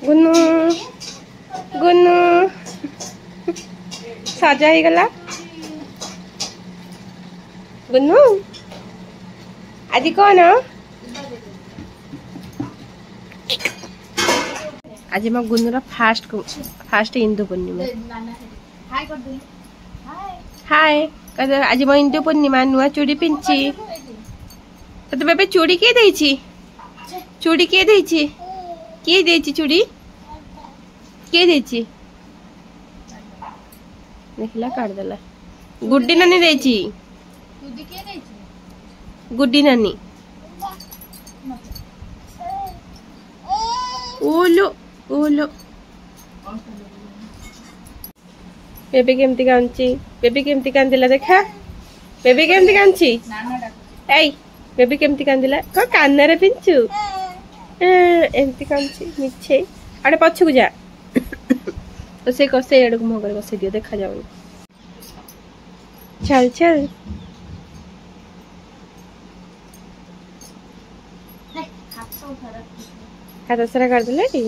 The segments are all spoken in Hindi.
गुन्नू गुन्नू सजा ही गला गुन्नू आज कौन आज मो गुन्नूर फास्ट इंदु पूर्णिमा हाय आज मो इंदु पूर्णिमा नुआ चूड़ी पिंची तो बेबे चूड़ी किए देची चूड़ी किए देची किए देची चूड़ी किए देची देखला काट देला गुड्डी नानी देची गुड्डी नानी ओलो ओलो बेबी केमती कांची बेबी केमती कांदिला देखा बेबी केमती कांची एई बेबी केमती कांदिला को कानरे पिंचू एमती कांची मिछे आड़े पछकु जा तो से कसे एड़ को मगर बसे दियो देखा जाउनी चल चल हाथ सारा कर दिले टी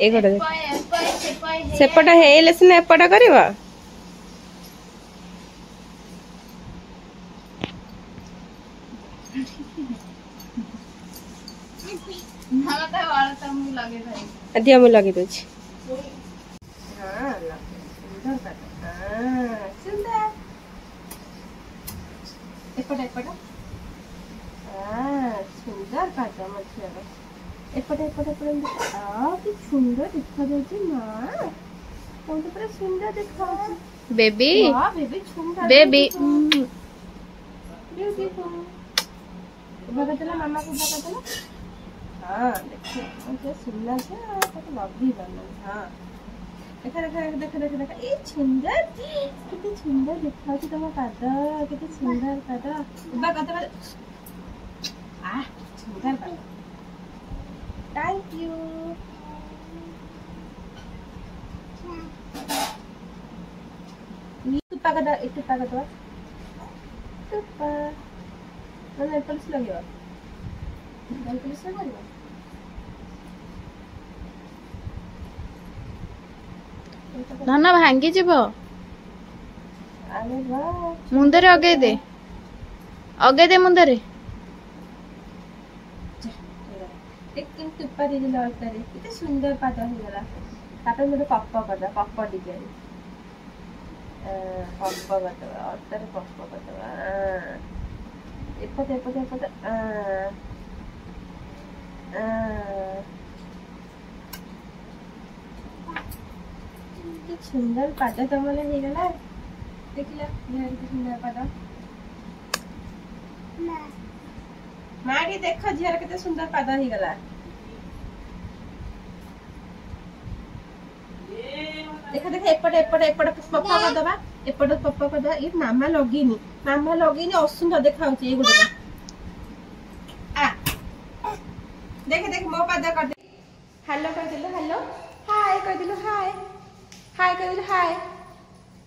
एगोटा सेपट हेले सिना एपट करबा दिया मु लगे दे सुंदर काटा एपटे एपटे कि सुंदर देखा जाଉଛି ना कोन पूरा सुंदर देखा बेबी बेबी सुंदर बेबी बेबी बगतला मामा को बगतला हां देखिए मुझे सुंदर से तो लगी बना हां देखा देखा देखा देखा देखा ये सुंदर कितनी सुंदर देखा छी तुम कादा कितनी सुंदर कादा बगतला आ सुंदर कादा थैंक यू तुप्पा का एक तुप्पा का तो तुप्पा नल पुलिस लगे नल पुलिस लगे धन भांगी जीव अरे वाह मुंदरे अगे दे मुंदरे एक तुप्पा दे दिला अल्टारे कितने सुंदर पाता हो गला तापर मोर पप्पा करदा पप्पा डिजाइन पप्पा करदा अल्टारे पप्पा करदा एपटे एपटे एपटे कितने सुंदर पाता तमले हे गला देखला यार कितने सुंदर पाता मारी देखो झियर केते सुंदर पादा ही गला देखा देखा एपटे एपटे एपटे पप्पा कर दबा एपटे पप्पा कर दबा ये मामा लगीनी असुंदर देखा होची ए गुडा आ देख देख मो पादा कर दे हेलो कर दिलो हेलो हाय कर दिलो हाय हाय कर दिलो हाय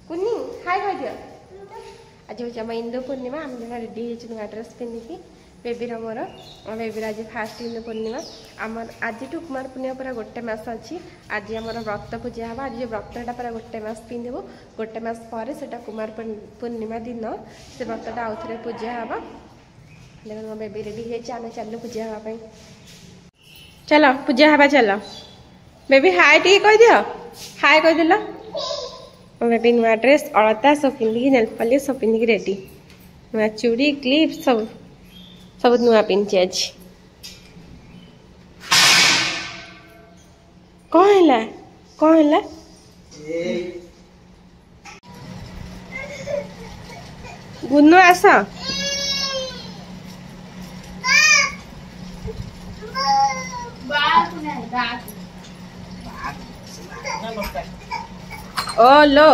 कुन्नी हाय कर दियो आज हो जमा इंदु पूर्णिमा हम जमा रेडी हे छु ड्रेस पिन्नी की बेबी मोर बेबी आज फास्ट इंदु पूर्णिमा आमर आज कुमार पूर्णिमा पूरा गोटे मस अच्छी आज आम व्रत पूजा हम आज जो व्रतटा पूरा गोटे मस पिंधु गोटे मस पर सेटा कुमार पूर्णिमा दिन से व्रतटा आउ थे पूजा हम देख मो बेबी रेडी है चलो पूजा हाँपाई चलो पूजा हाँ चलो बेबी हाय टी कह दियो हाय कह दिल मो बेबी नुआ ड्रेस अलता सब पिंधिकी नेल पॉलिश सब पिंधिकी रेडी नुआ चूड़ी क्लिप सब सब नुआ पिंधि आज कौन है गुन्नू आस ओ लो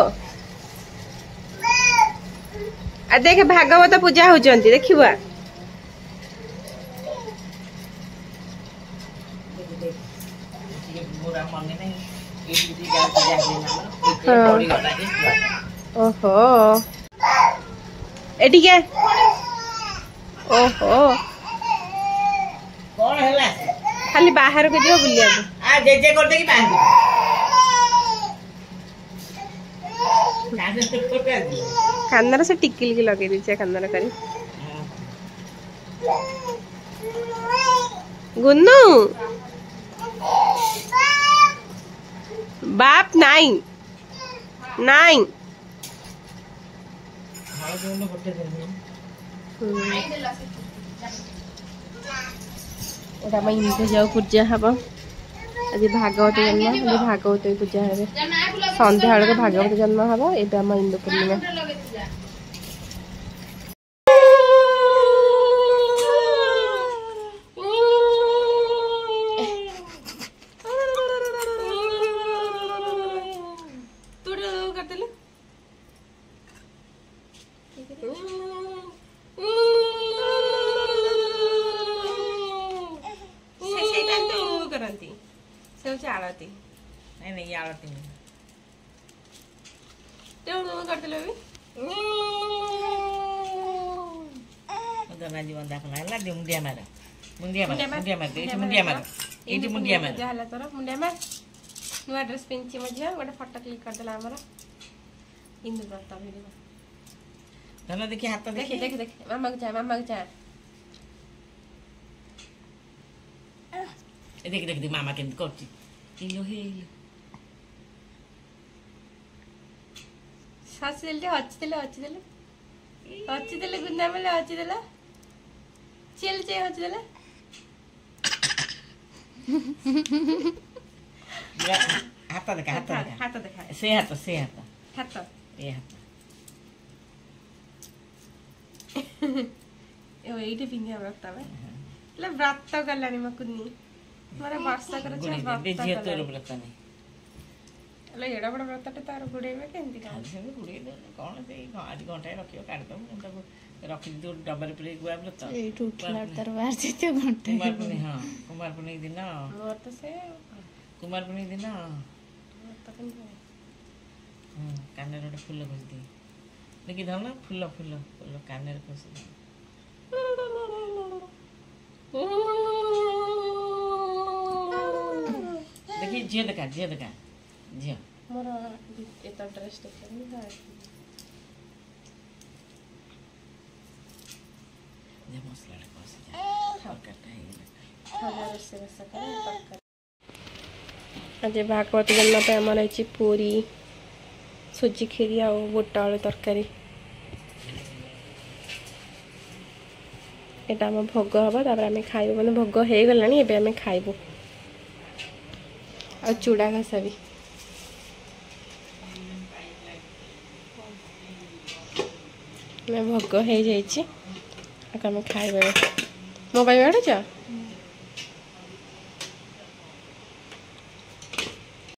आ देख भागवत पूजा होचंती देखिबा ओहो एटी के ओहो कौन हैला खाली बाहर को दियो बुलिया आ जे करते की बाहर काजे करते दियो कानर से टिकिल की लगे दीचे कानर करी गुन्नू बाप नाइन नाइन हां दोनों बट्टे देनी एटा मैं इनके जाऊ पूजा हबा आज भागवत जन्म आज भागवत पूजा हेबे संध्या बेले भागवत जन्म हबा एटा हम इंदु पूर्णिमा आरती नहीं आरती नहीं करते उधर जीवन दाखला है ना मुंडिया मार मुंडिया मार मुंडिया मार इटी मुंडिया मार इटी मुंडिया मार जाला तोरा मुंडिया मार नुआ ड्रेस पिंची मझिया गोटे फोटो क्लिक कर देला हमरा इंदु व्रत वीडियो धन देखि हाथ देखि देख देख मामा के जा देख देख मामा केन करती इलो हे सास देले गुंडा मेले अच्छी देले चल चे अच्छी देले हाथ देखा से हाथ ये हाथ ए एइटे पिंगा व्रत बे ले व्रत करलानी मकुनी मारे वर्षा कर छ व्रत जे तोर व्रत नहीं ले एडा बड़ व्रतटे तार गुडेबे केंती का से गुडे कोन से आज घंटा रखियो काट दो मतलब रखि दो डब्बा पे गुआ व्रत ए टूटला तर बाहर जेते घंटे कुमार पुनी हां कुमार पुनी दिन मोर तो से कुमार पुनी दिन व्रत कन काने रे फूल बसदी देखि धन फूल फूल फूल काने रे कोस देखि जे देखा जे मोर एत ड्रेस देखनी है जे मसला रे कोस जा करता है हजार से बस कर आज भागवत जन्म पे हमर अछि पूरी सुजी खीरी आ बुट आलू तरकारी एटा हम भोग हबा तापर हम खाइबो माने भोग हे गलानी एबे हम खाइबो आ चूड़ा घासा भी मैं भोग हो जाइए आम खाइबे मोबाइल बाड़ुच